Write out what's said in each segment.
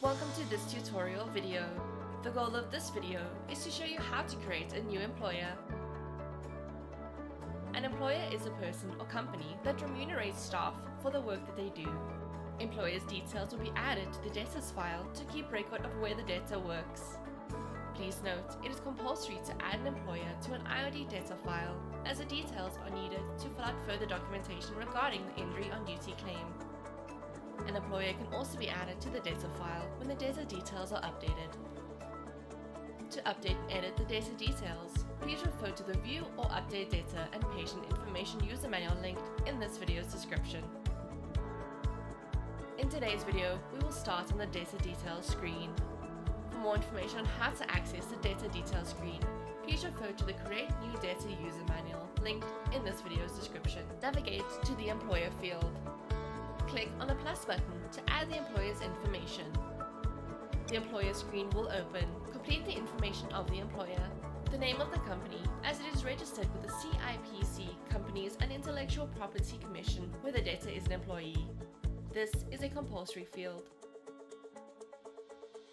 Welcome to this tutorial video. The goal of this video is to show you how to create a new employer. An employer is a person or company that remunerates staff for the work that they do. Employer's details will be added to the debtors file to keep record of where the debtor works. Please note, it is compulsory to add an employer to an IOD debtor file, as the details are needed to fill out further documentation regarding the injury on duty claim. An employer can also be added to the debtor file when the debtor details are updated. To update and edit the debtor details, please refer to the View or Update Debtor and Patient Information user manual linked in this video's description. In today's video, we will start on the debtor details screen. For more information on how to access the debtor details screen, please refer to the Create New Debtor user manual linked in this video's description. Navigate to the Employer field. Click on the plus button to add the employer's information. The employer screen will open. Complete the information of the employer, the name of the company as it is registered with the CIPC, Companies and Intellectual Property Commission, where the debtor is an employee. This is a compulsory field.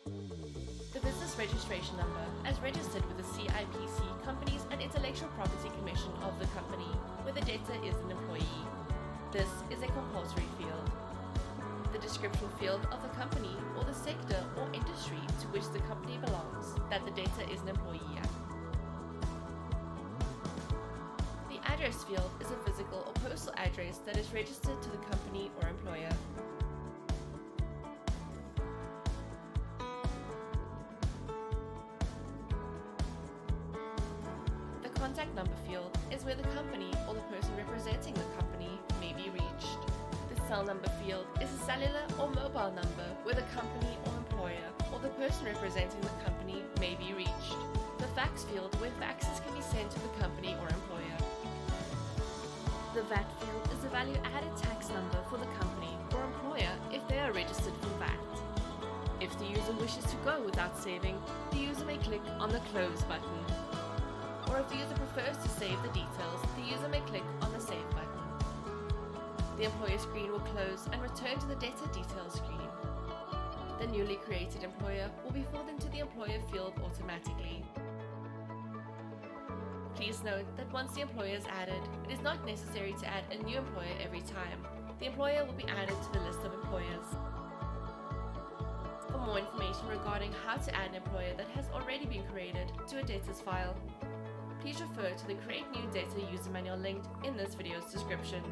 The business registration number as registered with the CIPC, Companies and Intellectual Property Commission of the company, where the debtor is an employee. This is a compulsory field. The description field of the company or the sector or industry to which the company belongs that the debtor is an employee at. The address field is a physical or postal address that is registered to the company or employer. The contact number field is where the company or the person representing the company may be reached. The cell number field is a cellular or mobile number where the company or employer or the person representing the company may be reached. The fax field where faxes can be sent to the company or employer. The VAT field is the value-added tax number for the company or employer if they are registered for VAT. If the user wishes to go without saving, the user may click on the Close button. Or if the user prefers to save the details, the user may click on the Save button. The employer screen will close and return to the debtor details screen. The newly created employer will be filled into the employer field automatically. Please note that once the employer is added, it is not necessary to add a new employer every time. The employer will be added to the list of employers. For more information regarding how to add an employer that has already been created to a debtors file, please refer to the Create New Debtor user manual linked in this video's description.